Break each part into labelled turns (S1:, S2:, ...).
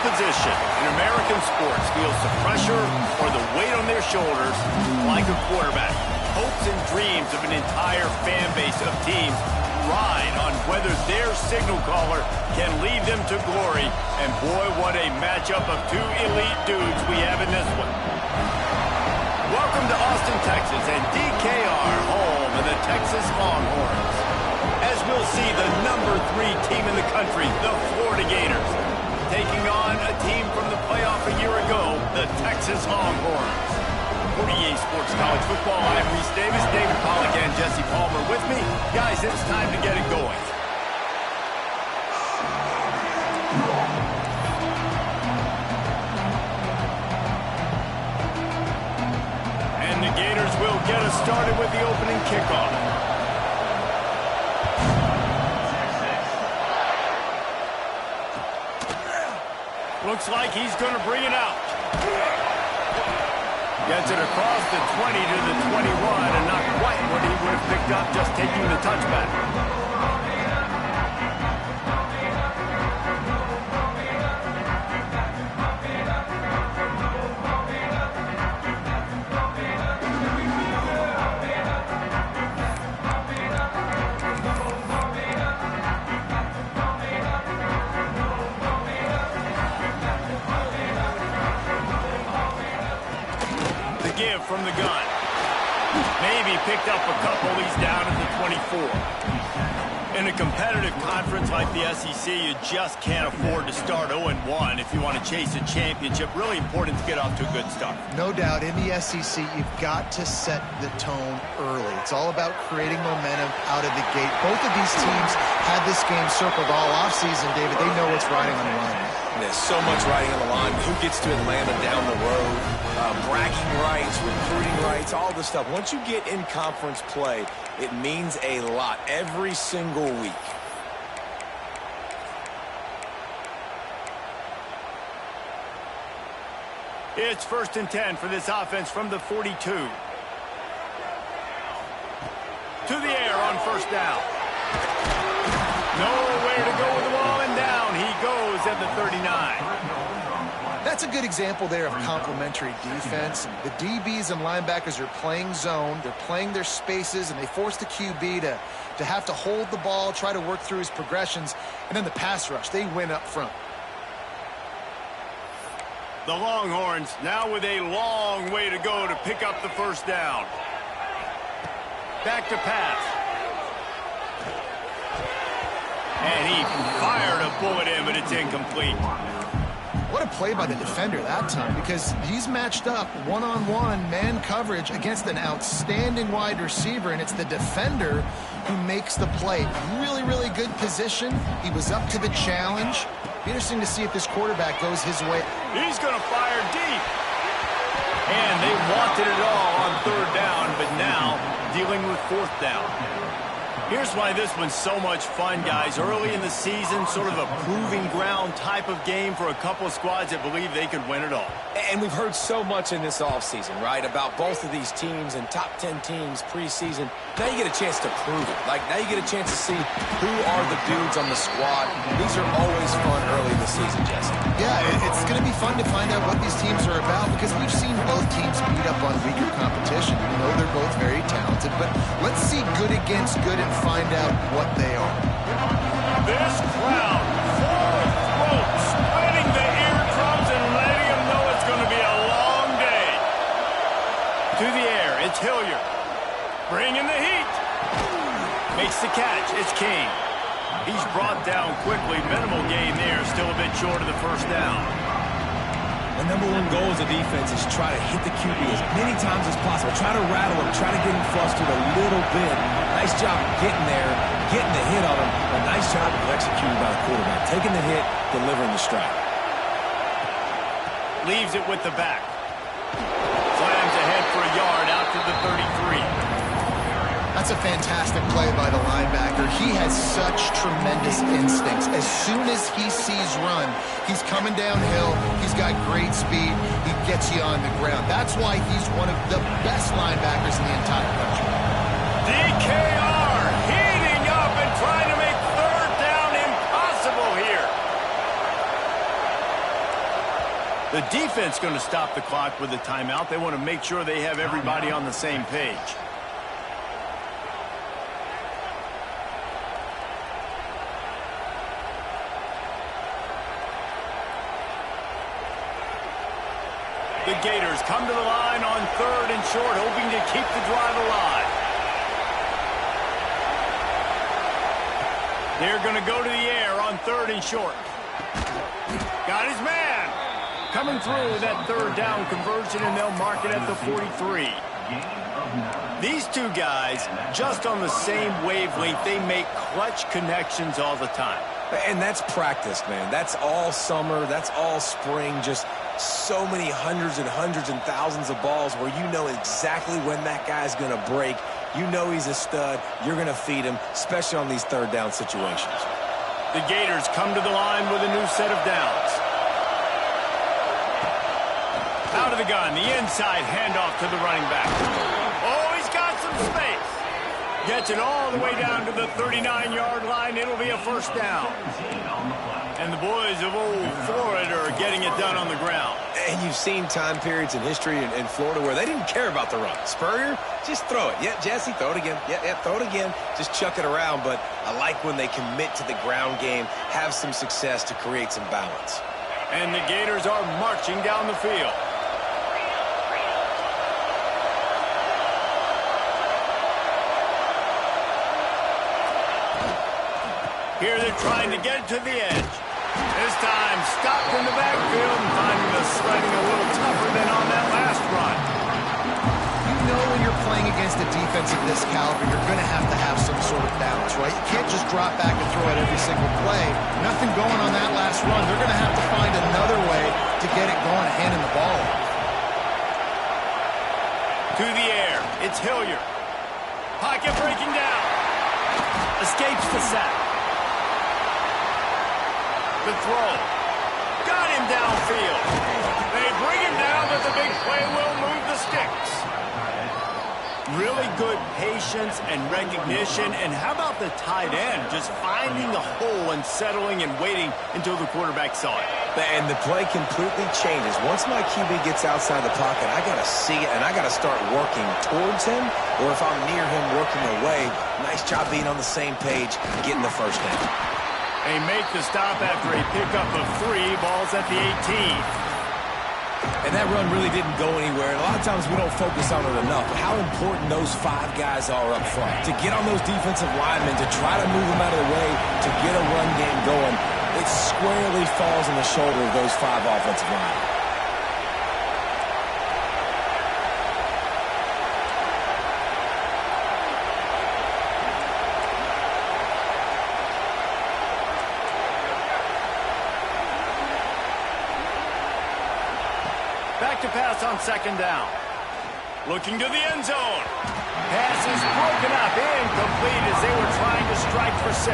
S1: position in American sports feels the pressure or the weight on their shoulders like a quarterback. Hopes and dreams of an entire fan base of teams ride on whether their signal caller can lead them to glory. And boy, what a matchup of two elite dudes we have in this one. Welcome to Austin, Texas, and DKR, home of the Texas Longhorns. As we'll see, the #3 team in the country, the Florida Gators, taking on a team from the playoff a year ago, the Texas Longhorns. For EA Sports College Football, I'm Reese Davis, David Pollack, and Jesse Palmer with me. Guys, it's time to get it going. And the Gators will get us started with the opening kickoff. Looks like he's going to bring it out. Gets it across the 20 to the 21, and not quite what he would have picked up just taking the touchback. Give from the gun. Maybe picked up a couple. He's down at the 24. In a competitive conference like the SEC, you just can't afford to start 0-1 if you want to chase a championship. Really important to get off to a good start.
S2: No doubt, in the SEC, you've got to set the tone early. It's all about creating momentum out of the gate. Both of these teams had this game circled all offseason, David. They know what's riding on the line.
S3: There's so much riding on the line. Who gets to Atlanta down the road? Bragging rights, recruiting rights, all this stuff. Once you get in conference play, it means a lot every single week.
S1: It's 1st and 10 for this offense from the 42. To the air on 1st down. Nowhere to go with the ball, and down he goes at the 39.
S2: That's a good example there of complementary defense. The DBs and linebackers are playing zone. They're playing their spaces, and they force the QB to have to hold the ball, try to work through his progressions. And then the pass rush, they win up front.
S1: The Longhorns now with a long way to go to pick up the 1st down. Back to pass. And he fired a bullet in, but it's incomplete.
S2: What a play by the defender that time, because he's matched up one-on-one man coverage against an outstanding wide receiver, and it's the defender who makes the play. Really, really good position. He was up to the challenge. Be interesting to see if this quarterback goes his way.
S1: He's going to fire deep. And they wanted it all on 3rd down, but now dealing with 4th down. Here's why this one's so much fun, guys. Early in the season, sort of a proving ground type of game for a couple of squads that believe they could win it all.
S3: And we've heard so much in this offseason, right, about both of these teams and top 10 teams preseason. Now you get a chance to prove it. Like, now you get a chance to see who are the dudes on the squad. These are always fun early in the season, Jesse.
S2: Yeah, it's going to be fun to find out what these teams are about, because we've seen both teams beat up on weaker competition. We know they're both very talented, but let's see good against good and find out what they are.
S1: This crowd, full of throats, spreading the eardrums and letting them know it's going to be a long day. To the air, it's Hilliard. Bringing the heat. Makes the catch. It's King. He's brought down quickly. Minimal gain there. Still a bit short of the 1st down.
S3: The #1 goal as a defense is try to hit the QB as many times as possible. Try to rattle him. Try to get him flustered a little bit. Nice job getting there, getting the hit on him. A nice job of executing by the quarterback. Taking the hit, delivering the strike.
S1: Leaves it with the back. Slams ahead for a yard out to the 33.
S2: That's a fantastic play by the linebacker. He has such tremendous instincts. As soon as he sees run, he's coming downhill. He's got great speed. He gets you on the ground. That's why he's one of the best linebackers in the entire country.
S1: DKR heating up and trying to make 3rd down impossible here. The defense going to stop the clock with a timeout. They want to make sure they have everybody on the same page. The Gators come to the line on 3rd and short, hoping to keep the drive alive. They're going to go to the air on 3rd and short. Got his man. Coming through that 3rd down conversion, and they'll mark it at the 43. These two guys, just on the same wavelength, they make clutch connections all the time.
S3: And that's practice, man. That's all summer. That's all spring. Just so many hundreds and thousands of balls where you know exactly when that guy's going to break. You know he's a stud. You're going to feed him, especially on these 3rd down situations.
S1: The Gators come to the line with a new set of downs. Out of the gun, the inside handoff to the running back. Oh, he's got some space. Gets it all the way down to the 39-yard line. It'll be a 1st down. And the boys of old Florida are getting it done on the ground.
S3: And you've seen time periods in history in Florida where they didn't care about the run. Spurrier, just throw it. Yeah, Jesse, throw it again. Yeah, throw it again. Just chuck it around. But I like when they commit to the ground game, have some success to create some balance.
S1: And the Gators are marching down the field. Here they're trying to get to the edge. This time stopped in the backfield and finding the sledding a little tougher than on that last run.
S2: You know when you're playing against a defense of this caliber, you're going to have some sort of balance, right? You can't just drop back and throw it every single play. Nothing going on that last run. They're going to have to find another way to get it going, handing the ball off.
S1: To the air, it's Hilliard. Pocket breaking down. Escapes the sack. The throw. Got him downfield. They bring him down, but the big play will move the sticks. Really good patience and recognition. And how about the tight end? Just finding the hole and settling and waiting until the quarterback saw it.
S3: And the play completely changes. Once my QB gets outside the pocket, I got to see it, and I got to start working towards him, or if I'm near him, working away. Nice job being on the same page, getting the 1st down.
S1: They make the stop after a pickup of 3 balls at the 18.
S3: And that run really didn't go anywhere. And a lot of times we don't focus on it enough. How important those 5 guys are up front. To get on those defensive linemen, to try to move them out of the way, to get a run game going, it squarely falls on the shoulder of those 5 offensive linemen.
S1: Back to pass on 2nd down. Looking to the end zone. Pass is broken up, incomplete as they were trying to strike for 6.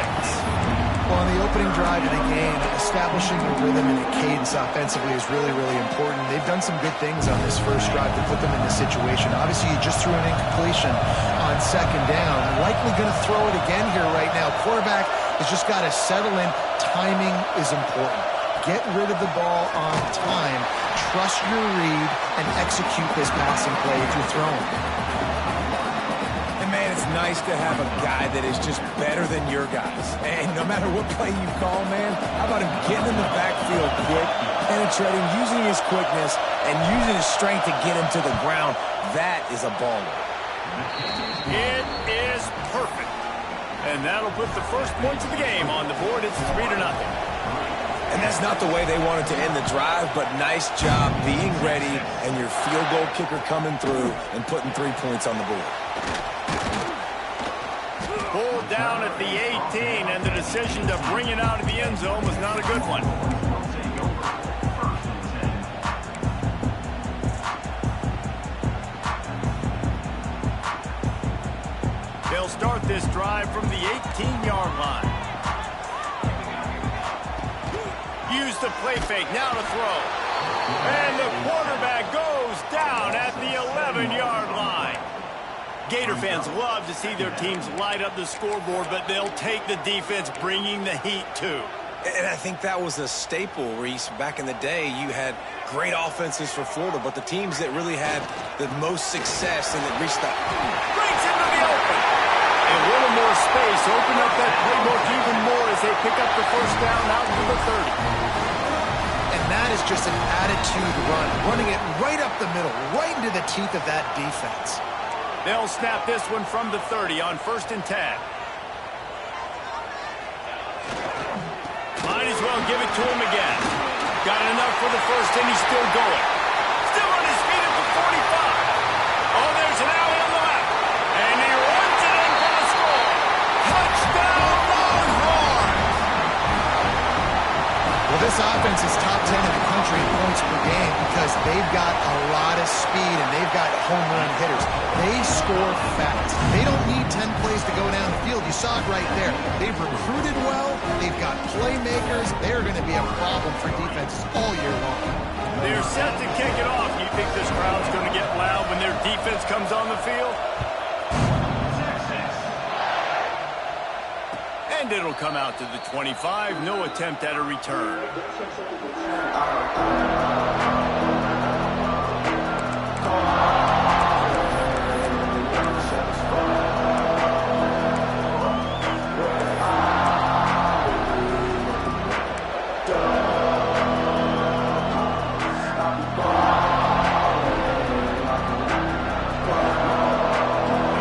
S2: Well, on the opening drive of the game, establishing a rhythm and a cadence offensively is really, really important. They've done some good things on this first drive to put them in this situation. Obviously, you just threw an incompletion on 2nd down. Likely going to throw it again here right now. Quarterback has just got to settle in. Timing is important. Get rid of the ball on time. Trust your read and execute this passing play if you're throwing.
S3: And, man, it's nice to have a guy that is just better than your guys. And no matter what play you call, man, how about him getting in the backfield quick, penetrating, using his quickness, and using his strength to get him to the ground? That is a baller.
S1: It is perfect. And that'll put the first points of the game on the board. It's 3-0.
S3: And that's not the way they wanted to end the drive, but nice job being ready and your field goal kicker coming through and putting 3 points on the board.
S1: Pulled down at the 18, and the decision to bring it out of the end zone was not a good one. They'll start this drive from the 18-yard line. Use the play fake, now to throw. And the quarterback goes down at the 11-yard line. Gator fans love to see their teams light up the scoreboard, but they'll take the defense bringing the heat too.
S3: And I think that was a staple, Reese. Back in the day, you had great offenses for Florida, but the teams that really had the most success and that reached the...
S1: Breaks into the open. A little more space. Open up that playbook even more as they pick up the first down out to the 30.
S2: And that is just an attitude run, running it right up the middle, right into the teeth of that defense.
S1: They'll snap this one from the 30 on 1st and 10. Might as well give it to him again. Got enough for the first, and he's still going. Still on his feet at the 45. Oh, there's an alley on the left. And he runs it in for the score. Touchdown, Longhorn!
S2: Well, this offense is top 10 in the country in points per game because they've got a lot of speed and they've got home run hitters. They score fast. They don't need 10 plays to go down the field. You saw it right there. They've recruited well. They've got playmakers. They're going to be a problem for defenses all year long.
S1: They're set to kick it off. You think this crowd's going to get loud when their defense comes on the field? And it'll come out to the 25. No attempt at a return.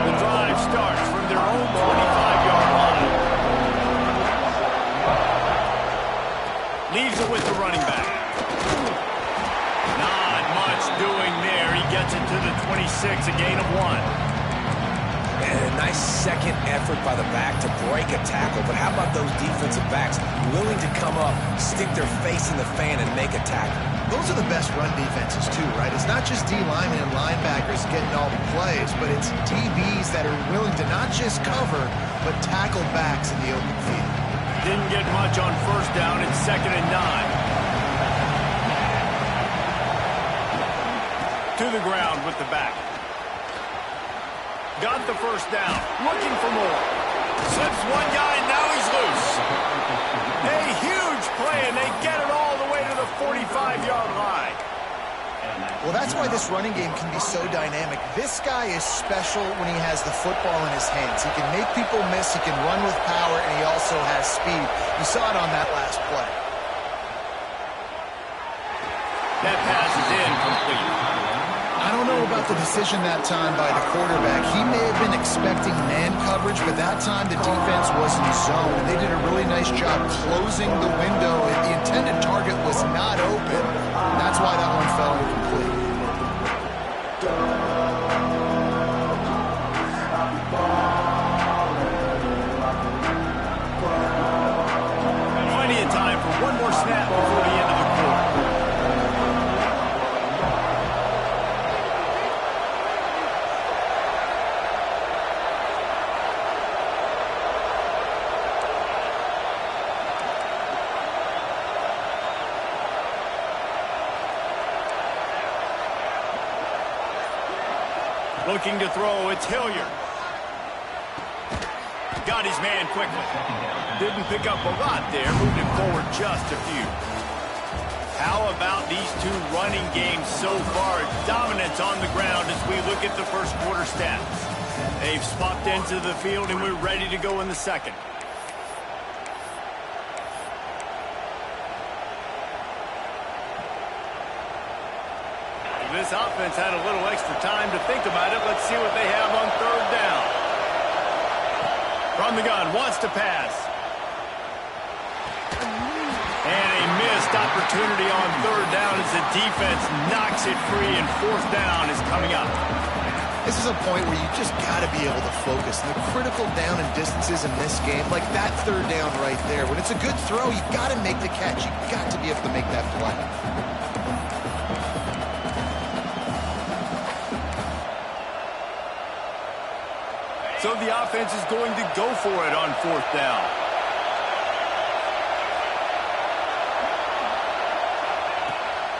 S1: The drive starts from their own 25-yard line. Leaves it with the running back. Not much doing there. He gets it to the 26, a gain of 1.
S3: And a nice second effort by the back to break a tackle. But how about those defensive backs willing to come up, stick their face in the fan, and make a tackle?
S2: Those are the best run defenses, too, right? It's not just D linemen and linebackers getting all the plays, but it's DBs that are willing to not just cover, but tackle backs in the open field.
S1: Didn't get much on 1st down. It's 2nd and 9. To the ground with the back. Got the 1st down. Looking for more. Slips one guy, and now he's loose. A huge play, and they get it all the way to the 45-yard line.
S2: Well, that's why this running game can be so dynamic. This guy is special when he has the football in his hands. He can make people miss, he can run with power, and he also has speed. You saw it on that last play.
S1: That pass is incomplete.
S2: I don't know about the decision that time by the quarterback. He may have been expecting man coverage, but that time the defense was in zone. They did a really nice job closing the window. The intended target was not open. That's why that one fell incomplete.
S1: Plenty of time for one more snap before the end of the quarter. Looking to throw, it's Hilliard. Got his man quickly. Didn't pick up a lot there, moved him forward just a few. How about these two running games so far? Dominance on the ground as we look at the first quarter stats. They've swapped into the field, and we're ready to go in the second. This offense had a little extra time to think about it. Let's see what they have on 3rd down. From the gun, wants to pass. And a missed opportunity on 3rd down as the defense knocks it free, and 4th down is coming up.
S2: This is a point where you just got to be able to focus. And the critical down and distances in this game, like that 3rd down right there, when it's a good throw, you got to make the catch. You got to be able to make that play.
S1: So the offense is going to go for it on 4th down.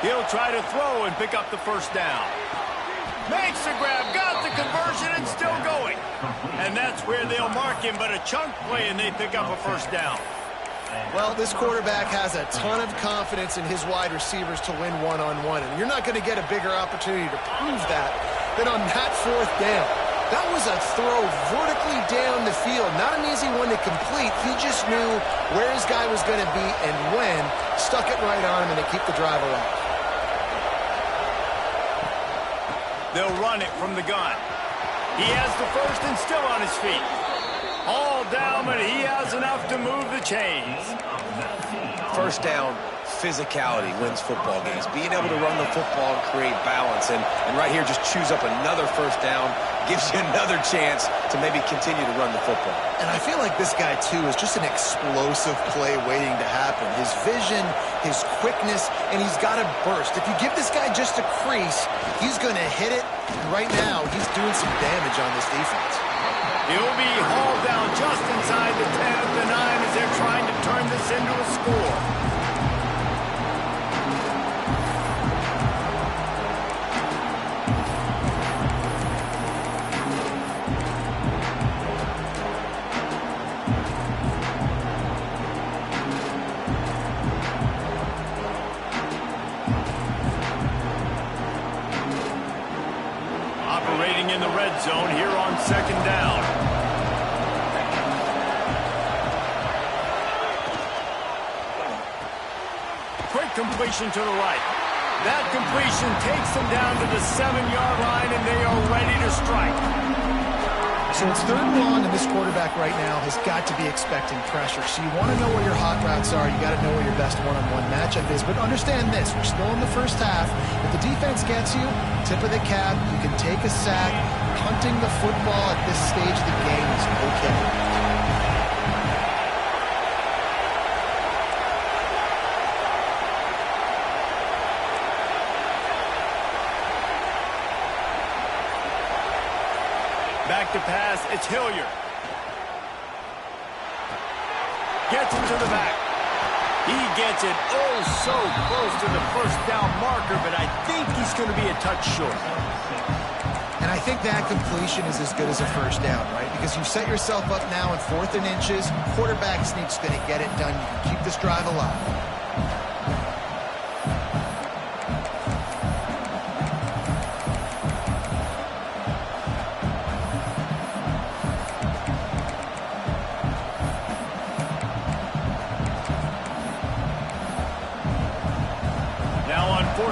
S1: He'll try to throw and pick up the 1st down. Makes the grab, got the conversion, and still going. And that's where they'll mark him, but a chunk play, and they pick up a 1st down.
S2: Well, this quarterback has a ton of confidence in his wide receivers to win one-on-one, and you're not going to get a bigger opportunity to prove that than on that fourth down. That was a throw vertically down the field. Not an easy one to complete. He just knew where his guy was going to be and when. Stuck it right on him and to keep the drive alive.
S1: They'll run it from the gun. He has the first and still on his feet. All down, but he has enough to move the chains.
S3: First down, physicality wins football games. Being able to run the football and create balance. And right here, just choose up another first down. Gives you another chance to maybe continue to run the football.
S2: And I feel like this guy, too, is just an explosive play waiting to happen. His vision, his quickness, and he's got a burst. If you give this guy just a crease, he's going to hit it. And right now, he's doing some damage on this defense.
S1: He'll be hauled down just inside the 10 of the 9 as they're trying to turn this into a score. Operating in the red zone here on second down. Quick completion to the right. That completion takes them down to the 7-yard line, and they are ready to strike.
S2: So it's 3rd and long, and this quarterback right now has got to be expecting pressure. So you want to know where your hot routes are. You got to know where your best one-on-one matchup is. But understand this, we're still in the first half. If the defense gets you, tip of the cap, you can take a sack. Punting the football at this stage of the game is okay.
S1: Back to pass, it's Hilliard. Gets it to the back. He gets it so close to the first down marker, but I think he's going to be a touch short.
S2: And I think that completion is as good as a first down, right? Because you set yourself up now in 4th and inches. Quarterback sneak's going to get it done. You can keep this drive alive.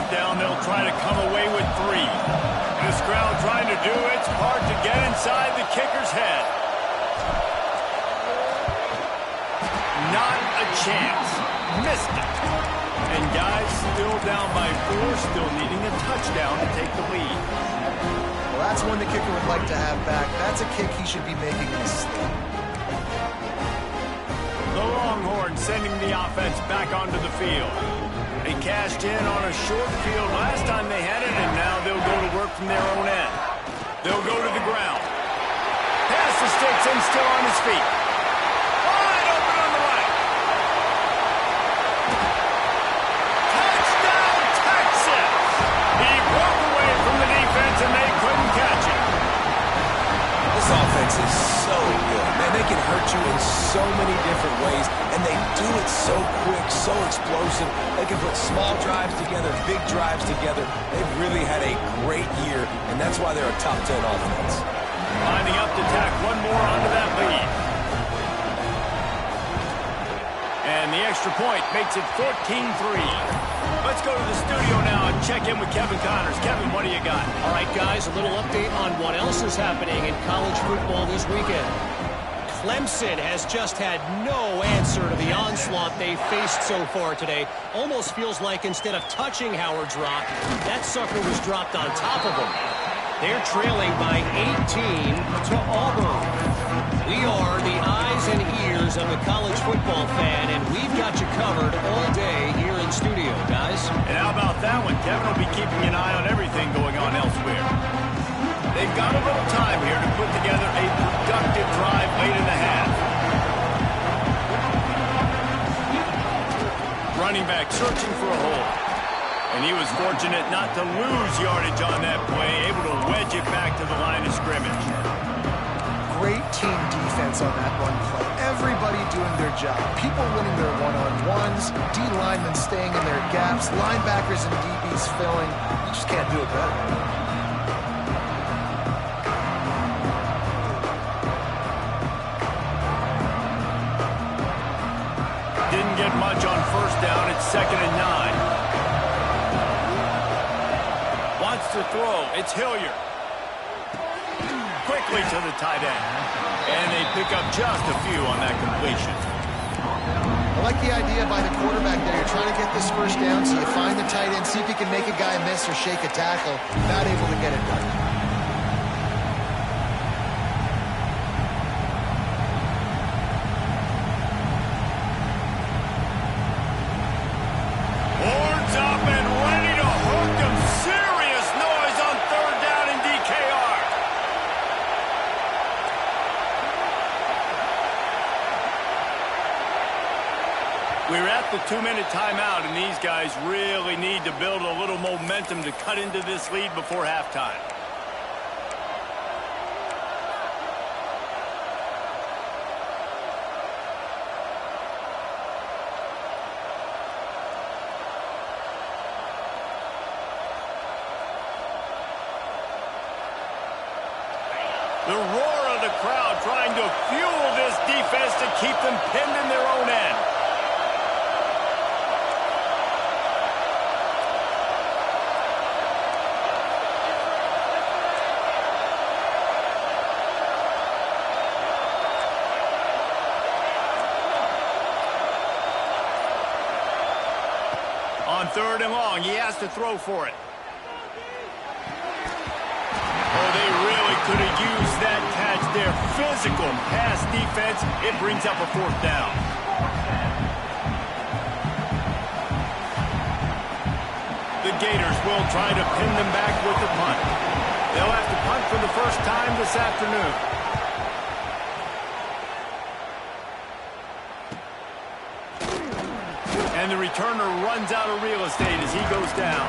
S1: They'll try to come away with 3. This crowd trying to do its part to get inside the kicker's head. Not a chance. Missed it. And guys still down by 4, still needing a touchdown to take the lead.
S2: Well, that's one the kicker would like to have back. That's a kick he should be making in his sleep.
S1: The Longhorns sending the offense back onto the field. They cashed in on a short field last time they had it, and now they'll go to work from their own end. They'll go to the ground. Pass the sticks and still on his feet. Wide open on the right. Touchdown, Texas! He broke away from the defense, and they couldn't catch him.
S3: This offense is so good. Man, they can hurt you in so many different ways, and they do it so quick, so explosive. They can put small drives together, big drives together. They've really had a great year, and that's why they're a top 10 offense.
S1: Lining up to tack one more onto that lead. And the extra point makes it 14-3. Let's go to the studio now and check in with Kevin Connors. Kevin, what do you got?
S4: All right, guys, a little update on what else is happening in college football this weekend. Clemson has just had no answer to the onslaught they faced so far today. Almost feels like instead of touching Howard's Rock, that sucker was dropped on top of him. They're trailing by 18 to Auburn. We are the eyes and ears of the college football fan, and we've got you covered all day here in studio, guys.
S1: And how about that one? Kevin will be keeping an eye on everything going on elsewhere. They've got a little time here to put together a productive drive late in the half. Running back searching for a hole. And he was fortunate not to lose yardage on that play, able to wedge it back to the line of scrimmage.
S2: great team defense on that run play. Everybody doing their job. People winning their one-on-ones, D linemen staying in their gaps, linebackers and DBs filling. You just can't do it better.
S1: Didn't get much on first down. It's 2nd and 9. Wants to throw. It's Hilliard. Quickly to the tight end. And they pick up just a few on that completion.
S2: I like the idea by the quarterback there. You're trying to get this first down, so you find the tight end, see if you can make a guy miss or shake a tackle. Not able to get it done.
S1: We're at the 2-minute timeout, and these guys really need to build a little momentum to cut into this lead before halftime. The roar of the crowd trying to fuel this defense to keep them pinned in their own end. On 3rd and long, he has to throw for it. Oh, they really could have used that catch there. Physical pass defense. It brings up a 4th down. The Gators will try to pin them back with the punt. They'll have to punt for the first time this afternoon. And the returner runs out of real estate as he goes down.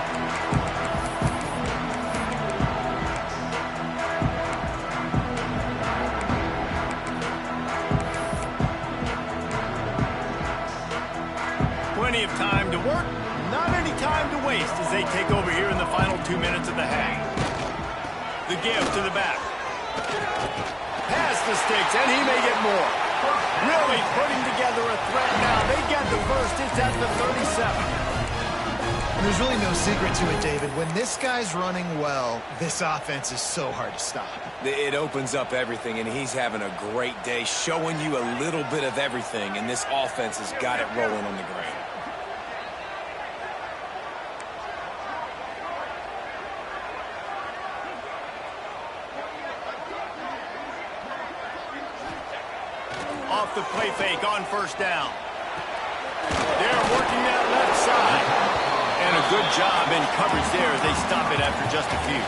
S1: Plenty of time to work, not any time to waste as they take over here in the final 2 minutes of the half. The give to the back. Past the sticks, and he may get more. Really putting together a threat now. They get the first. It's at the 37.
S2: And there's really no secret to it, David. When this guy's running well, this offense is so hard to stop.
S3: It opens up everything, and he's having a great day, showing you a little bit of everything, and this offense has got it rolling on the ground.
S1: Off the play fake on first down. They're working that left side. And a good job in coverage there as they stop it after just a few.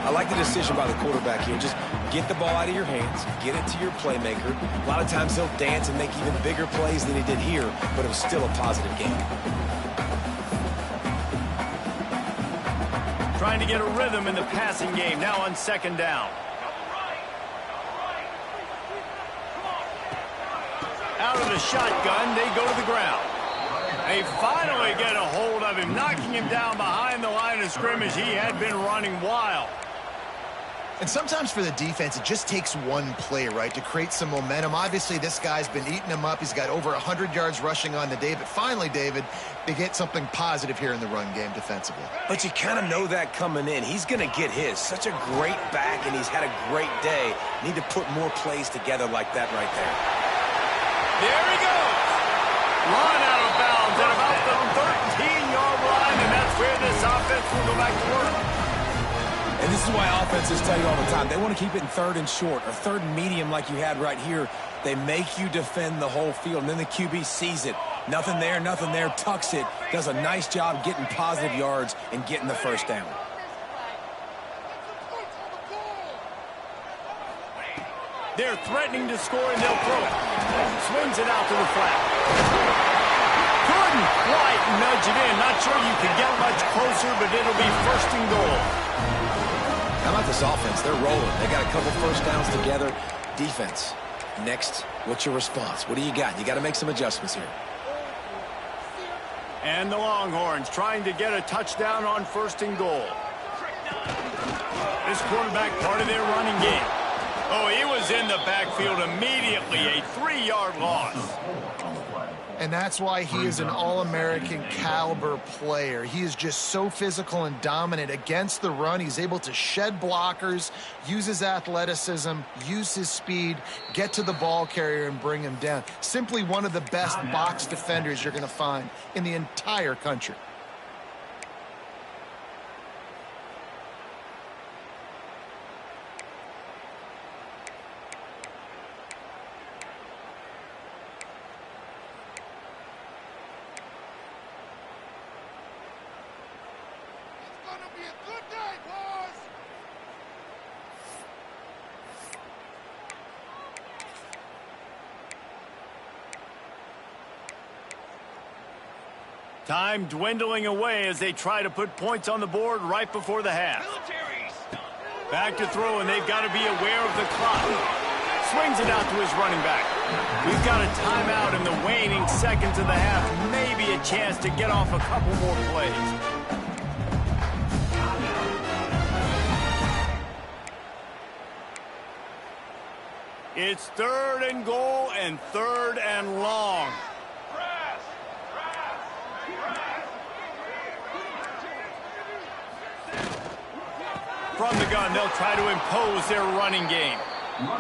S3: I like the decision by the quarterback here. Just get the ball out of your hands, get it to your playmaker. A lot of times he'll dance and make even bigger plays than he did here, but it was still a positive game.
S1: Trying to get a rhythm in the passing game now on 2nd down. Out of the shotgun, they go to the ground. They finally get a hold of him, knocking him down behind the line of scrimmage. He had been running wild.
S2: And sometimes for the defense, it just takes one play, right, to create some momentum. Obviously, this guy's been eating him up. He's got over 100 yards rushing on the day. But finally, David, they get something positive here in the run game defensively.
S3: But you kind of know that coming in. He's going to get his. Such a great back, and he's had a great day. Need to put more plays together like that right there.
S1: There he goes. Run out of bounds at about the 13-yard line, and that's where this offense will go back to work.
S3: And this is why offenses tell you all the time, they want to keep it in 3rd and short or 3rd and medium like you had right here. They make you defend the whole field, and then the QB sees it. Nothing there, tucks it, does a nice job getting positive yards and getting the first down.
S1: They're threatening to score, and they'll throw it. Swings it out to the flat. Couldn't quite nudge it in. Not sure you could get much closer, but it'll be 1st and goal.
S3: How about this offense? They're rolling. They got a couple first downs together. Defense, next, what's your response? What do you got? You got to make some adjustments here.
S1: And the Longhorns trying to get a touchdown on 1st and goal. This quarterback part of their running game. Oh, he was in the backfield immediately. A 3-yard loss.
S2: And that's why he is an All-American caliber player. He is just so physical and dominant against the run. He's able to shed blockers, use his athleticism, use his speed, get to the ball carrier and bring him down. Simply one of the best box defenders you're going to find in the entire country.
S1: Time dwindling away as they try to put points on the board right before the half. Back to throw, and they've got to be aware of the clock. Swings it out to his running back. We've got a timeout in the waning seconds of the half. Maybe a chance to get off a couple more plays. It's 3rd and goal and 3rd and long. From the gun, they'll try to impose their running game.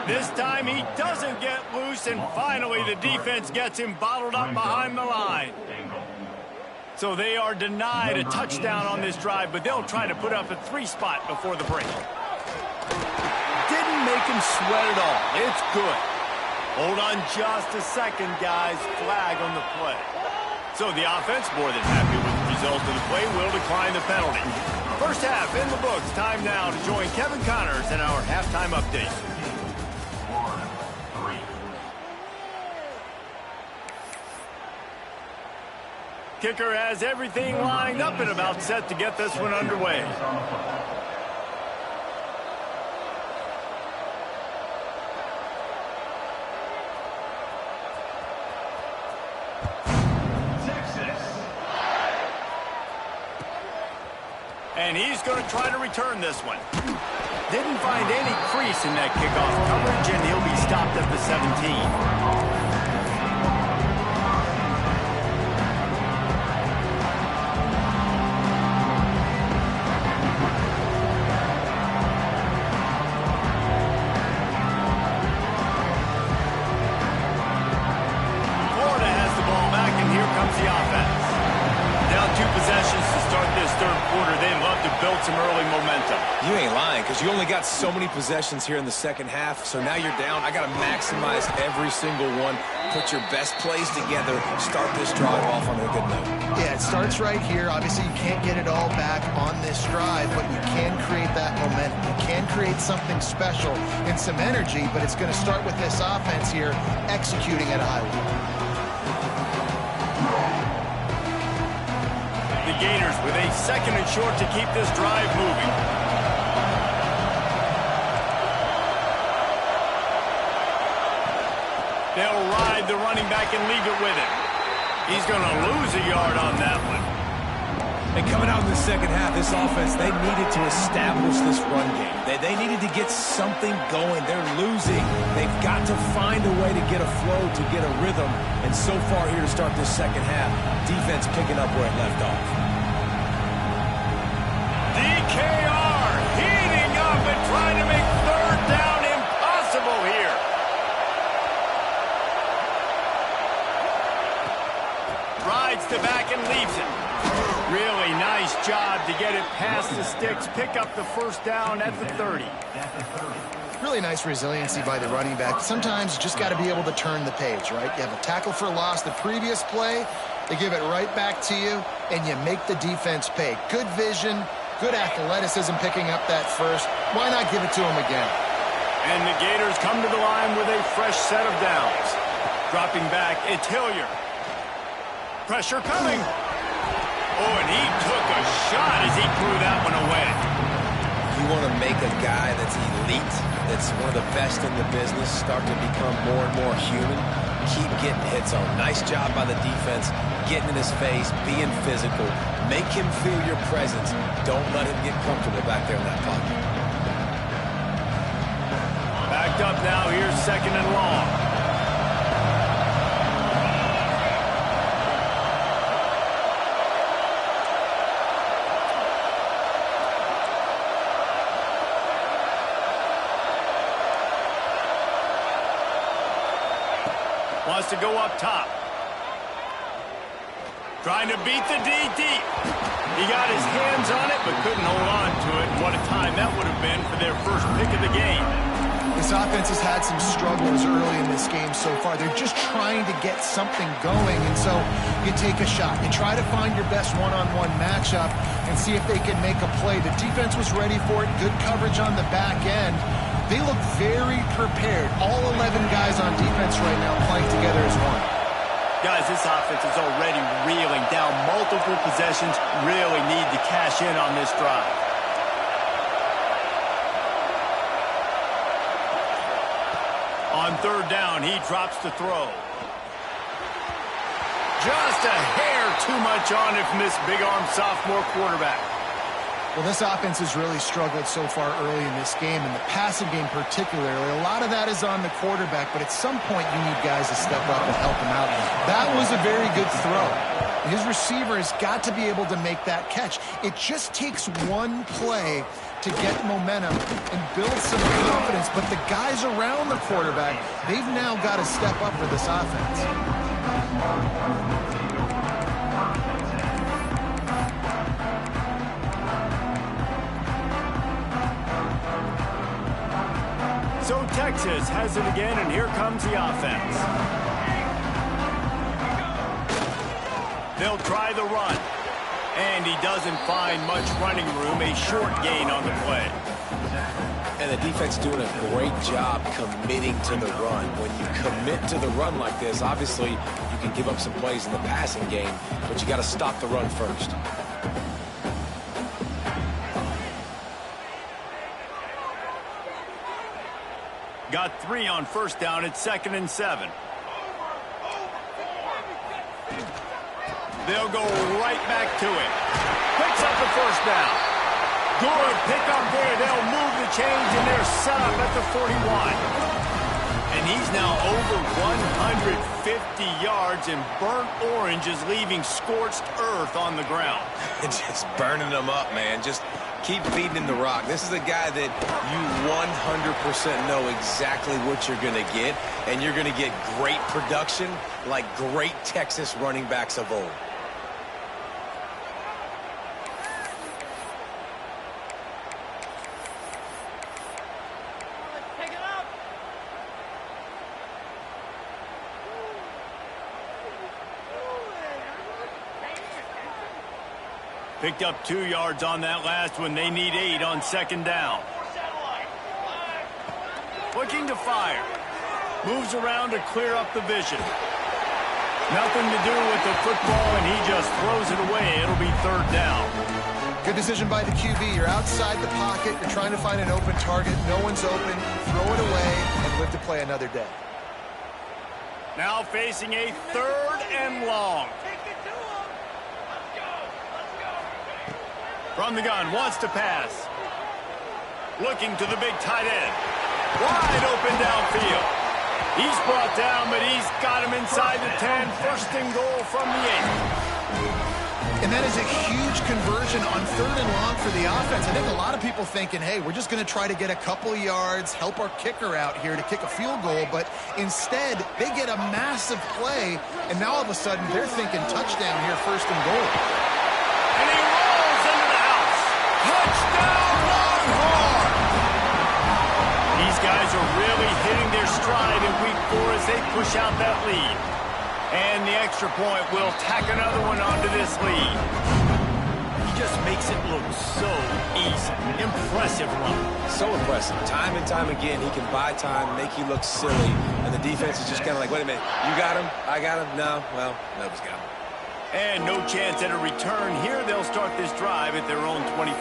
S1: This time he doesn't get loose, and finally the defense gets him bottled up behind the line. So they are denied a touchdown on this drive, but they'll try to put up a 3-spot before the break. Didn't make him sweat at all. It's good. Hold on just a second, guys. Flag on the play. So the offense, more than happy with the result of the play, will decline the penalty. First half in the books. Time now to join Kevin Connors in our halftime update. Kicker has everything lined up and about set to get this one underway. And he's going to try to return this one. Didn't find any crease in that kickoff coverage, and he'll be stopped at the 17. Florida has the ball back, and here comes the offense. Down 2 possessions to start this 3rd quarter. They'd love to build some early momentum.
S3: You ain't lying, because you only got so many possessions here in the 2nd half, so now you're down. I got to maximize every single one. Put your best plays together. Start this drive off on a good note.
S2: Yeah, it starts right here. Obviously, you can't get it all back on this drive, but you can create that momentum. You can create something special and some energy, but it's going to start with this offense here executing at a high level.
S1: The Gators with a 2nd and short to keep this drive moving. They'll ride the running back and leave it with him. He's going to lose a yard on that one.
S3: And coming out in the 2nd half, this offense, they needed to establish this run game. They needed to get something going. They're losing. They've got to find a way to get a flow, to get a rhythm. And so far here to start this 2nd half, defense picking up where it left off.
S1: DKR heating up and trying to make 3rd down impossible here. Rides to back and leaves it. Really nice job to get it past the sticks, pick up the 1st down at the 30.
S2: Really nice resiliency by the running back. Sometimes you just got to be able to turn the page, right? You have a tackle for loss the previous play, they give it right back to you, and you make the defense pay. Good vision, good athleticism picking up that first. Why not give it to him again?
S1: And the Gators come to the line with a fresh set of downs. Dropping back, it's Hilliard. Pressure coming. Oh, and he took a shot as he threw that one away.
S3: You want to make a guy that's elite, that's one of the best in the business, start to become more and more human. Keep getting hits on. Nice job by the defense, getting in his face, being physical. Make him feel your presence. Don't let him get comfortable back there in that pocket.
S1: Backed up now. Here's 2nd and long. Wants to go up top. Trying to beat the D deep. He got his hands on it, but couldn't hold on to it. What a time that would have been for their first pick of the game.
S2: This offense has had some struggles early in this game so far. They're just trying to get something going, and so you take a shot. You try to find your best one-on-one matchup and see if they can make a play. The defense was ready for it. Good coverage on the back end. They look very prepared. All 11 guys on defense right now playing together as one.
S1: Guys, this offense is already reeling down multiple possessions. Really need to cash in on this drive. On 3rd down, he drops to throw. Just a hair too much on it from this big-arm sophomore quarterback.
S2: Well, this offense has really struggled so far early in this game, and the passing game particularly. A lot of that is on the quarterback, but at some point you need guys to step up and help him out. That was a very good throw. His receiver has got to be able to make that catch. It just takes one play to get momentum and build some confidence, but the guys around the quarterback, they've now got to step up for this offense.
S1: So Texas has it again, and here comes the offense. They'll try the run. And he doesn't find much running room, a short gain on the play.
S3: And the defense doing a great job committing to the run. When you commit to the run like this, obviously you can give up some plays in the passing game, but you got to stop the run first.
S1: Got 3 on 1st down at 2nd and 7. They'll go right back to it. Picks up the 1st down. Good pick up there. They'll move the chains, and they're set up at the 41. And he's now over 150 yards, and burnt orange is leaving scorched earth on the ground.
S3: Just burning them up, man. Just keep feeding him the rock. This is a guy that you 100% know exactly what you're going to get, and you're going to get great production like great Texas running backs of old.
S1: Picked up 2 yards on that last one. They need 8 on 2nd down. Looking to fire. Moves around to clear up the vision. Nothing to do with the football, and he just throws it away. It'll be 3rd down.
S2: Good decision by the QB. You're outside the pocket. You're trying to find an open target. No one's open. Throw it away and live to play another day.
S1: Now facing a 3rd and long. From the gun, wants to pass. Looking to the big tight end. Wide open downfield. He's brought down, but he's got him inside the 10. 1st and goal from the 8.
S2: And that is a huge conversion on 3rd and long for the offense. I think a lot of people thinking, hey, we're just going to try to get a couple yards, help our kicker out here to kick a field goal. But instead, they get a massive play, and now all of a sudden they're thinking touchdown here, 1st and goal.
S1: And he rolls into the house. Touchdown, Longhorn! These guys are really hitting their stride in week 4 as they push out that lead. And the extra point will tack another one onto this lead. He just makes it look so easy. Impressive run.
S3: So impressive. Time and time again, he can buy time, make you look silly, and the defense is just kind of like, wait a minute, you got him? I got him? No? Well, nobody's got him.
S1: And no chance at a return here. They'll start this drive at their own 25.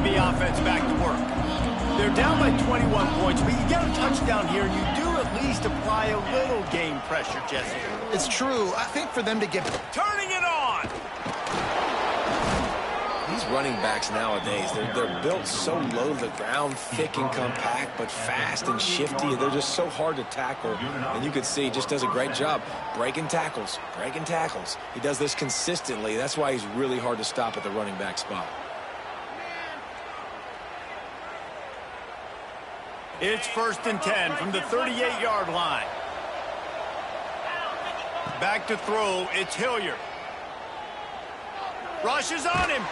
S1: the offense back to work. They're down by 21 points, but you get a touchdown here, and you do at least apply a little game pressure, Jesse.
S2: It's true. I think for them to get...
S1: Turning it on!
S3: These running backs nowadays, they're built so low to the ground, thick and compact, but fast and shifty. They're just so hard to tackle. And you can see he just does a great job breaking tackles, breaking tackles. He does this consistently. That's why he's really hard to stop at the running back spot.
S1: It's 1st and 10 from the 38-yard line. Back to throw, it's Hilliard. Rush is on him.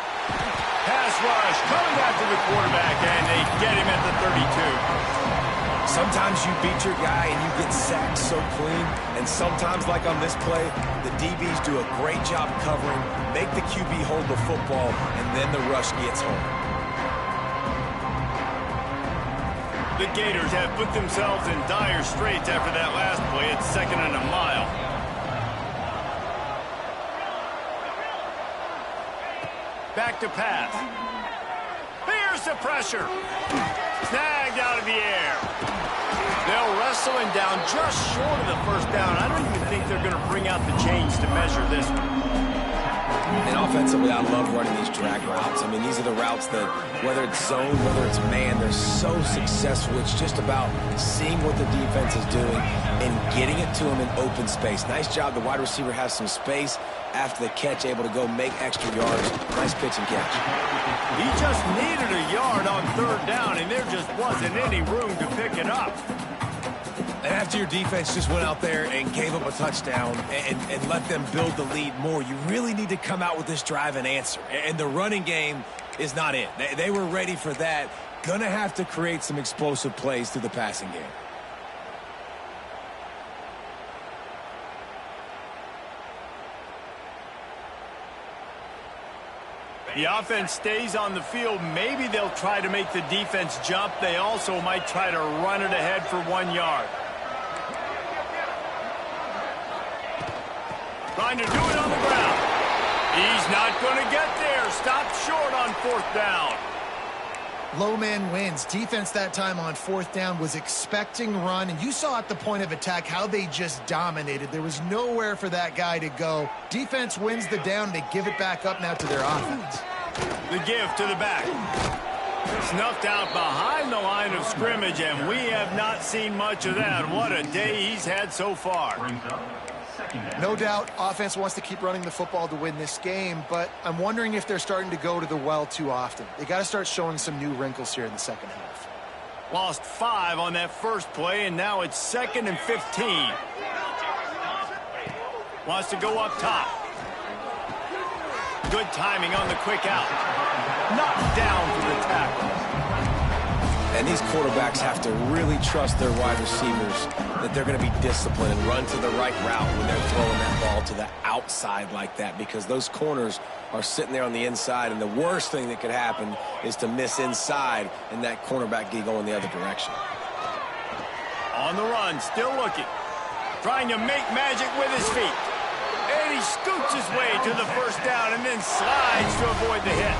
S1: Pass rush coming after the quarterback, and they get him at the 32.
S3: Sometimes you beat your guy and you get sacked so clean, and sometimes, like on this play, the DBs do a great job covering, make the QB hold the football, and then the rush gets home.
S1: The Gators have put themselves in dire straits after that last play. It's 2nd and a mile. Back to pass. Here's the pressure. Snagged out of the air. They'll wrestle him down just short of the 1st down. I don't even think they're going to bring out the chains to measure this one.
S3: And offensively, I love running these drag routes. I mean, these are the routes that, whether it's zone, whether it's man, they're so successful. It's just about seeing what the defense is doing and getting it to them in open space. Nice job. The wide receiver has some space after the catch, able to go make extra yards. Nice pitch and catch.
S1: He just needed a yard on 3rd down, and there just wasn't any room to pick it up.
S3: And after your defense just went out there and gave up a touchdown and let them build the lead more, you really need to come out with this drive and answer. And the running game is not it. They were ready for that. Gonna have to create some explosive plays through the passing game.
S1: The offense stays on the field. Maybe they'll try to make the defense jump. They also might try to run it ahead for 1 yard. Trying to do it on the ground. He's not going to get there. Stopped short on 4th down.
S2: Low man wins. Defense that time on 4th down was expecting run, and you saw at the point of attack how they just dominated. There was nowhere for that guy to go. Defense wins the down. They give it back up now to their offense.
S1: The give to the back. Snuffed out behind the line of scrimmage, and we have not seen much of that. What a day he's had so far.
S2: No doubt, offense wants to keep running the football to win this game, but I'm wondering if they're starting to go to the well too often. They got to start showing some new wrinkles here in the 2nd half.
S1: Lost 5 on that first play, and now it's 2nd and 15. Wants to go up top. Good timing on the quick out. Knocked down for the tackle.
S3: And these quarterbacks have to really trust their wide receivers that they're going to be disciplined and run to the right route when they're throwing that ball to the outside like that, because those corners are sitting there on the inside, and the worst thing that could happen is to miss inside and that cornerback go in the other direction.
S1: On the run, still looking. Trying to make magic with his feet. And he scoots his way to the 1st down and then slides to avoid the hit.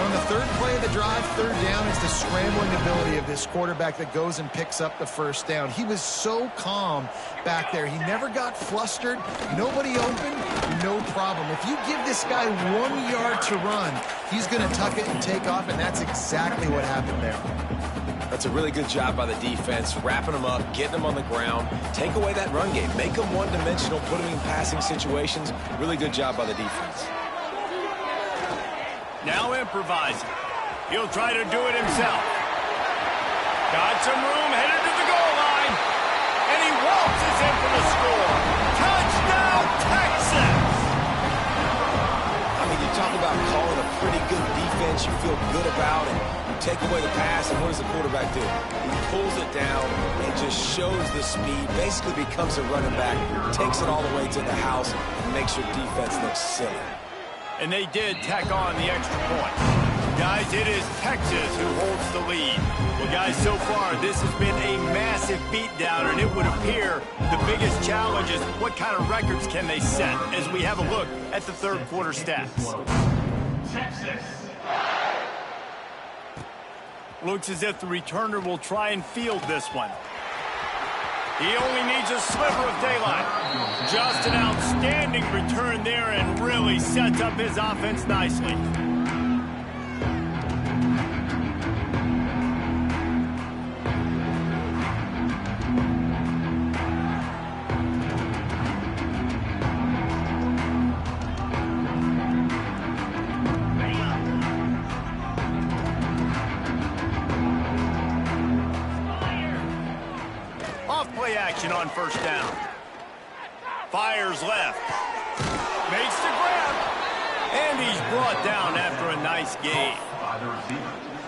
S2: On the 3rd play of the drive, 3rd down is the scrambling ability of this quarterback that goes and picks up the 1st down. He was so calm back there. He never got flustered. Nobody open, no problem. If you give this guy 1 yard to run, he's going to tuck it and take off, and that's exactly what happened there.
S3: That's a really good job by the defense, wrapping them up, getting them on the ground, take away that run game, make them one-dimensional, put them in passing situations. Really good job by the defense.
S1: Now improvising. He'll try to do it himself. Got some room, headed to the goal line. And he waltzes in for the score. Touchdown, Texas!
S3: I mean, you talk about calling a pretty good defense you feel good about, and you take away the pass, and what does the quarterback do? He pulls it down and just shows the speed, basically becomes a running back, takes it all the way to the house, and makes your defense look silly.
S1: And they did tack on the extra point. Guys, it is Texas who holds the lead. Well, guys, so far, this has been a massive beatdown, and it would appear the biggest challenge is what kind of records can they set as we have a look at the 3rd quarter stats.
S5: Texas.
S1: Looks as if the returner will try and field this one. He only needs a sliver of daylight. Just an outstanding return there and really sets up his offense nicely. Play action on first down. Fires left. Makes the grab. And he's brought down after a nice gain.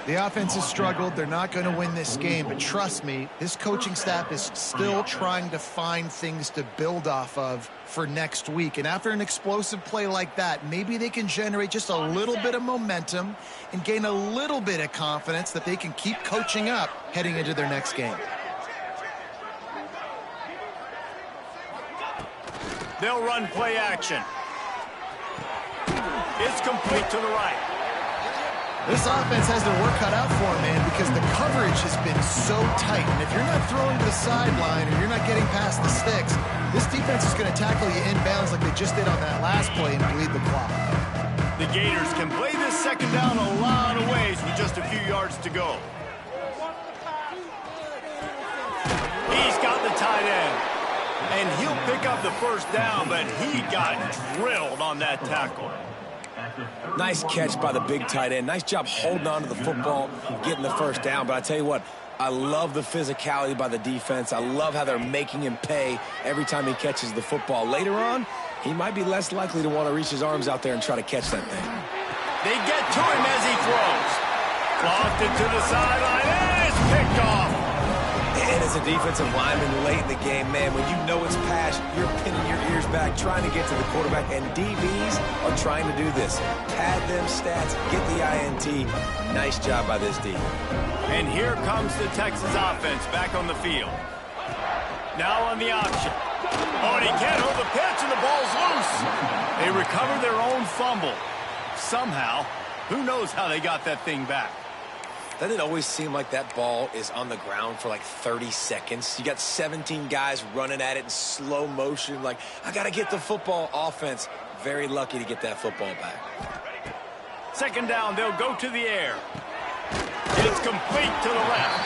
S2: The offense has struggled. They're not going to win this game, but trust me, this coaching staff is still trying to find things to build off of for next week. And after an explosive play like that, maybe they can generate just a little bit of momentum and gain a little bit of confidence that they can keep coaching up heading into their next game.
S1: They'll run play action. It's complete to the right.
S2: This offense has their work cut out for them, man, because the coverage has been so tight. And if you're not throwing to the sideline or you're not getting past the sticks, this defense is going to tackle you inbounds like they just did on that last play and bleed the clock.
S1: The Gators can play this second down a lot of ways with just a few yards to go. He's got the tight end. And he'll pick up the first down, but he got drilled on that tackle.
S3: Nice catch by the big tight end. Nice job holding on to the football, getting the first down. But I tell you what, I love the physicality by the defense. I love how they're making him pay every time he catches the football. Later on, he might be less likely to want to reach his arms out there and try to catch that thing.
S1: They get to him as he throws. Lofted to the sideline, and it's picked off.
S3: And as a defensive lineman late in the game, man, when you know it's pass, you're pinning your ears back, trying to get to the quarterback, and DBs are trying to do this. Pad them stats, get the INT. Nice job by this D.
S1: And here comes the Texas offense back on the field. Now on the option. Oh, and he can't hold the pitch, and the ball's loose. They recover their own fumble. Somehow, who knows how they got that thing back.
S3: Doesn't it always seem like that ball is on the ground for like 30 seconds? You got 17 guys running at it in slow motion. Like, I got to get the football. Offense, very lucky to get that football back.
S1: Second down, they'll go to the air. It's complete to the left.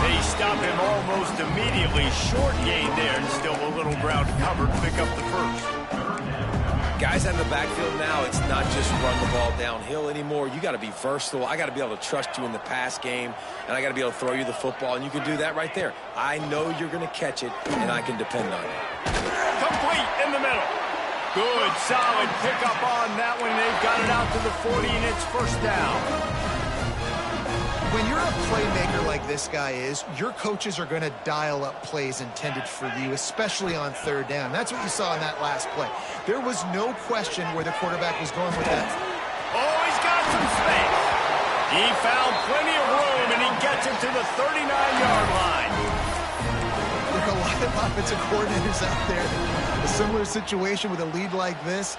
S1: They stop him almost immediately. Short gain there, and still a little ground covered. Pick up the first.
S3: Guys out in the backfield now, it's not just run the ball downhill anymore. You got to be versatile. I got to be able to trust you in the pass game, and I got to be able to throw you the football, and you can do that right there. I know you're going to catch it, and I can depend on it.
S1: Complete in the middle. Good, solid pickup on that one. They've got it out to the 40, and it's first down.
S2: When you're a playmaker like this guy is, your coaches are going to dial up plays intended for you, especially on third down. That's what you saw in that last play. There was no question where the quarterback was going with that.
S1: Oh, he's got some space. He found plenty of room, and he gets it to the 39-yard line.
S2: There are a lot of offensive coordinators out there. A similar situation with a lead like this,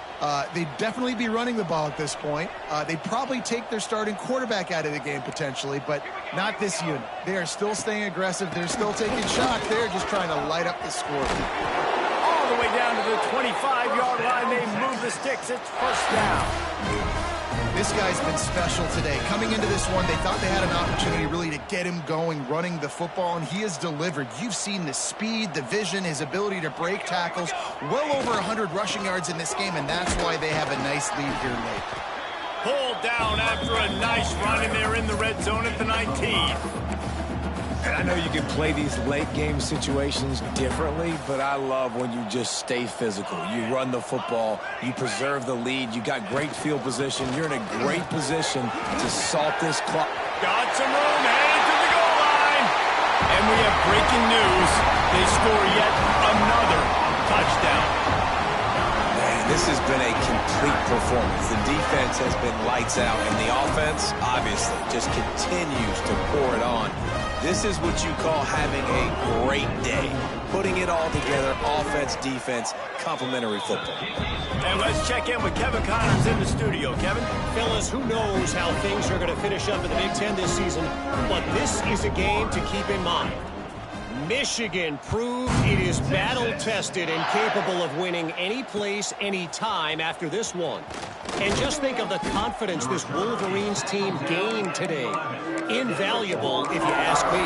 S2: they'd definitely be running the ball at this point. They'd probably take their starting quarterback out of the game potentially, but not this unit. They are still staying aggressive. They're still taking shots. They're just trying to light up the score.
S1: All the way down to the 25-yard line. They move the sticks. It's first down.
S2: This guy's been special today. Coming into this one, they thought they had an opportunity really to get him going, running the football, and he has delivered. You've seen the speed, the vision, his ability to break tackles. Well over 100 rushing yards in this game, and that's why they have a nice lead here late.
S1: Pulled down after a nice run, and they're in the red zone at the 19.
S3: And I know you can play these late game situations differently, but I love when you just stay physical. You run the football, you preserve the lead, you got great field position, you're in a great position to salt this clock.
S1: Got some room, headed to the goal line. And we have breaking news. They score yet another touchdown.
S3: Man, this has been a complete performance. The defense has been lights out, and the offense, obviously, just continues to pour it on. This is what you call having a great day. Putting it all together, offense, defense, complementary football.
S1: And let's check in with Kevin Connors in the studio. Kevin?
S4: Fellas, who knows how things are going to finish up in the Big Ten this season, but this is a game to keep in mind. Michigan proved it is battle-tested and capable of winning any place, any time after this one. And just think of the confidence this Wolverines team gained today. Invaluable, if you ask me.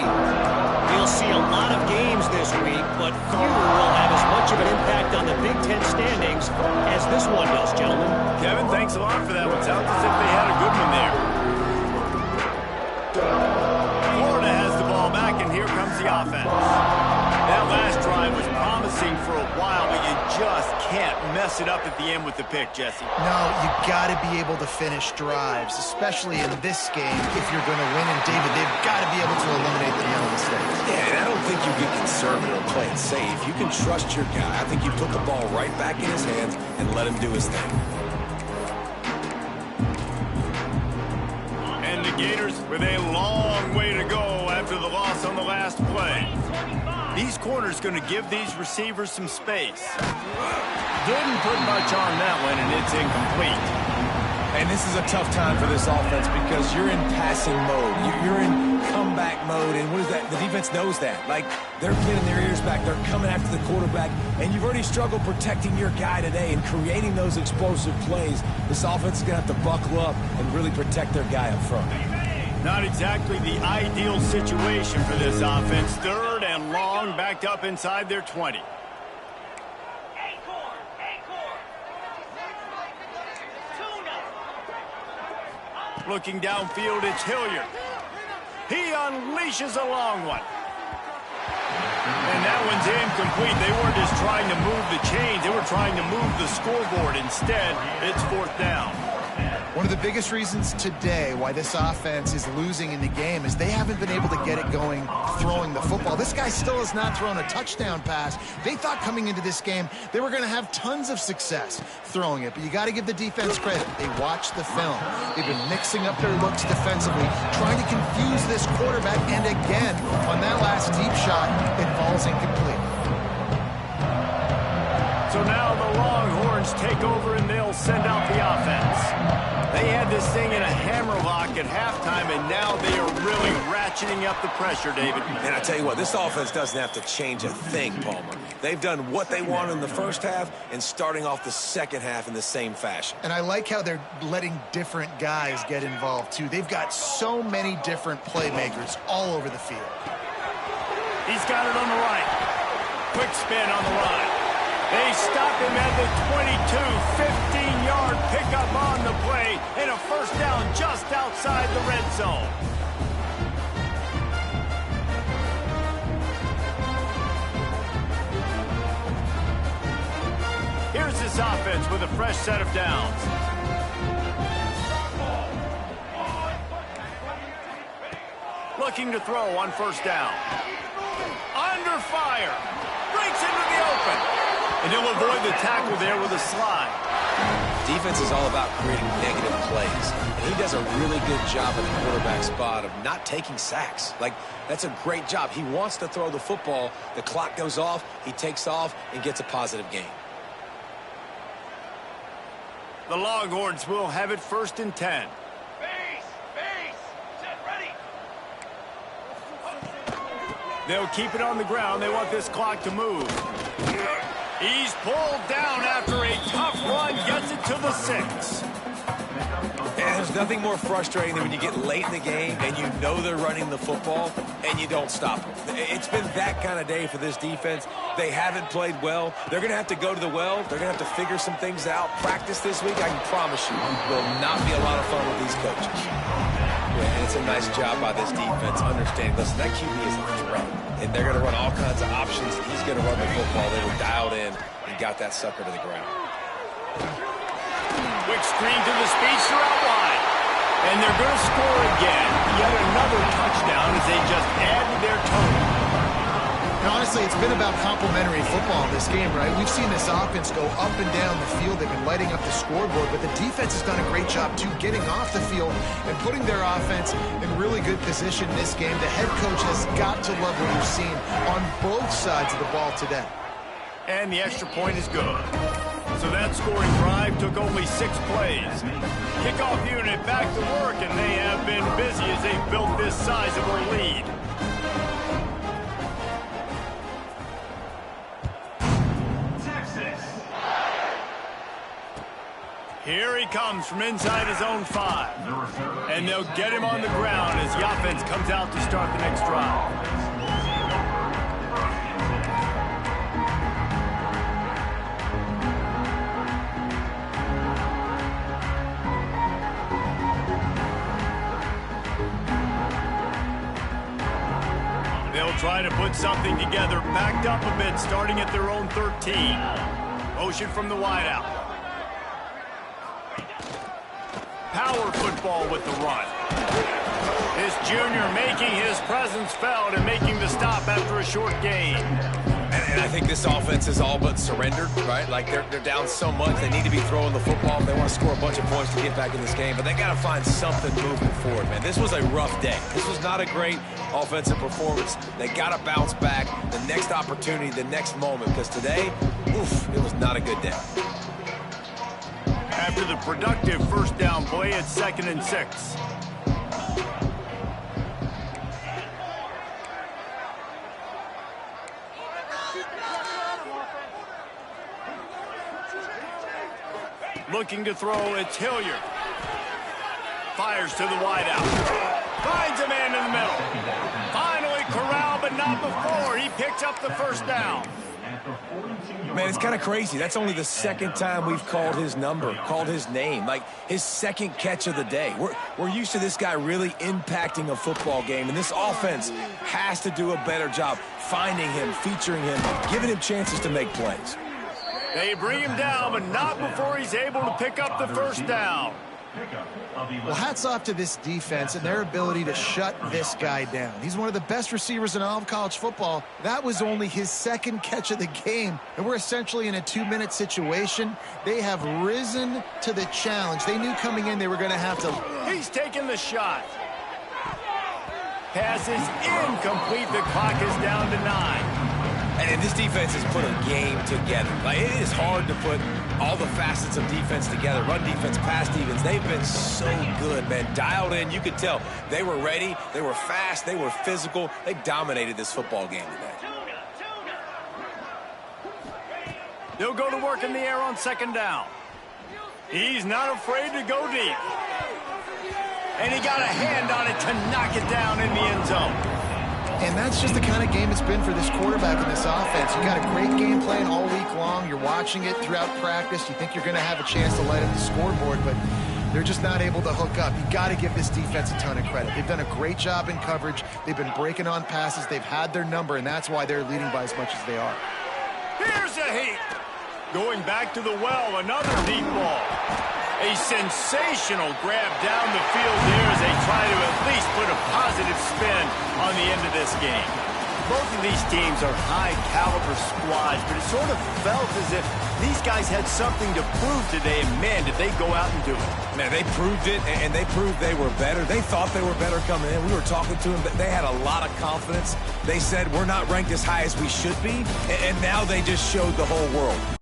S4: We'll see a lot of games this week, but few will have as much of an impact on the Big Ten standings as this one does, gentlemen.
S1: Kevin, thanks a lot for that one. Sounds as if they had a good one there. Florida has the ball back, and here comes the offense. That last drive was promising for a while, but you just can't mess it up at the end with the pick, Jesse.
S2: No, you got to be able to finish drives, especially in this game if you're going to win. And, David, they've got to be able to eliminate the mental mistakes.
S3: Yeah, and I don't think you get conservative or play it safe. You can trust your guy. I think you put the ball right back in his hands and let him do his thing.
S1: And the Gators with a long way to go after the loss on the last play. These corners going to give these receivers some space. Didn't put much on that one, and it's incomplete.
S3: And this is a tough time for this offense because you're in passing mode. You're in comeback mode, and what is that? The defense knows that. Like, they're pinning their ears back. They're coming after the quarterback, and you've already struggled protecting your guy today and creating those explosive plays. This offense is going to have to buckle up and really protect their guy up front.
S1: Not exactly the ideal situation for this offense. Third and long, backed up inside their 20. Looking downfield, it's Hilliard. He unleashes a long one. And that one's incomplete. They weren't just trying to move the chains. They were trying to move the scoreboard. Instead, it's fourth down.
S2: One of the biggest reasons today why this offense is losing in the game is they haven't been able to get it going throwing the football. This guy still has not thrown a touchdown pass. They thought coming into this game they were going to have tons of success throwing it, but you got to give the defense credit. They watched the film. They've been mixing up their looks defensively, trying to confuse this quarterback, and again, on that last deep shot, it falls incomplete.
S1: So now the Longhorns take over and they'll send out the offense. They had this thing in a hammerlock at halftime, and now they are really ratcheting up the pressure, David.
S3: And I tell you what, this offense doesn't have to change a thing, Palmer. They've done what they wanted in the first half and starting off the second half in the same fashion.
S2: And I like how they're letting different guys get involved, too. They've got so many different playmakers all over the field.
S1: He's got it on the right. Quick spin on the line. They stop him at the 22, 15-yard pickup on the play, and a first down just outside the red zone. Here's this offense with a fresh set of downs. Looking to throw on first down. Under fire. Breaks into the open. And he'll avoid the tackle there with a slide.
S3: Defense is all about creating negative plays. And he does a really good job at the quarterback spot of not taking sacks. Like, that's a great job. He wants to throw the football. The clock goes off. He takes off and gets a positive gain.
S1: The Longhorns will have it first and 10. They'll keep it on the ground. They want this clock to move. He's pulled down after a tough run. Gets it to the 6.
S3: And there's nothing more frustrating than when you get late in the game and you know they're running the football and you don't stop them. It's been that kind of day for this defense. They haven't played well. They're going to have to go to the well. They're going to have to figure some things out. Practice this week, I can promise you, will not be a lot of fun with these coaches. Yeah, and it's a nice job by this defense understanding, listen, that QB is a threat. And they're going to run all kinds of options. He's going to run the football. They were dialed in and got that sucker to the ground.
S1: Quick screen to the speedster out wide. And they're going to score again. Yet another touchdown as they just add to their total.
S2: And honestly, it's been about complementary football in this game, right? We've seen this offense go up and down the field. They've been lighting up the scoreboard, but the defense has done a great job, too, getting off the field and putting their offense in really good position in this game. The head coach has got to love what we've seen on both sides of the ball today.
S1: And the extra point is good. So that scoring drive took only 6 plays. Kickoff unit back to work, and they have been busy as they built this sizable lead. Texas. Here he comes from inside his own 5. And they'll get him on the ground as the offense comes out to start the next drive. They'll try to put something together, backed up a bit, starting at their own 13. Motion from the wideout. Power football with the run. This junior making his presence felt and making the stop after a short gain.
S3: And I think this offense is all but surrendered, right? Like, they're down so much. They need to be throwing the football. They want to score a bunch of points to get back in this game. But they got to find something moving forward, man. This was a rough day. This was not a great offensive performance. They got to bounce back the next opportunity, the next moment. Because today, oof, it was not a good day.
S1: After the productive first down play, it's 2nd and 6. Looking to throw, it's Hilliard. Fires to the wideout. Finds a man in the middle. Finally corralled, but not before. He picks up the first down.
S3: Man, it's kind of crazy. That's only the second time we've called his number, called his name. Like, his second catch of the day. We're used to this guy really impacting a football game, and this offense has to do a better job finding him, featuring him, giving him chances to make plays.
S1: They bring him down, but not before he's able to pick up the first down.
S2: Well, hats off to this defense and their ability to shut this guy down. He's one of the best receivers in all of college football. That was only his second catch of the game, and we're essentially in a 2-minute situation. They have risen to the challenge. They knew coming in they were going to have to.
S1: He's taking the shot. Pass is incomplete. The clock is down to 9.
S3: And this defense has put a game together. Like, it is hard to put all the facets of defense together. Run defense, pass defense. They've been so good, man. Dialed in. You could tell they were ready. They were fast. They were physical. They dominated this football game today.
S1: They'll go to work in the air on 2nd down. He's not afraid to go deep. And he got a hand on it to knock it down in the end zone.
S2: And that's just the kind of game it's been for this quarterback in this offense. You got a great game plan all week long. You're watching it throughout practice. You think you're going to have a chance to light up the scoreboard, but they're just not able to hook up. You got to give this defense a ton of credit. They've done a great job in coverage. They've been breaking on passes. They've had their number, and that's why they're leading by as much as they are.
S1: Here's a heat. Going back to the well, another deep ball. A sensational grab down the field there as they try to at least put a positive spin on the end of this game. Both of these teams are high-caliber squads, but it sort of felt as if these guys had something to prove today, and man, did they go out and do it.
S3: Man, they proved it, and they proved they were better. They thought they were better coming in. We were talking to them, but they had a lot of confidence. They said, we're not ranked as high as we should be, and now they just showed the whole world.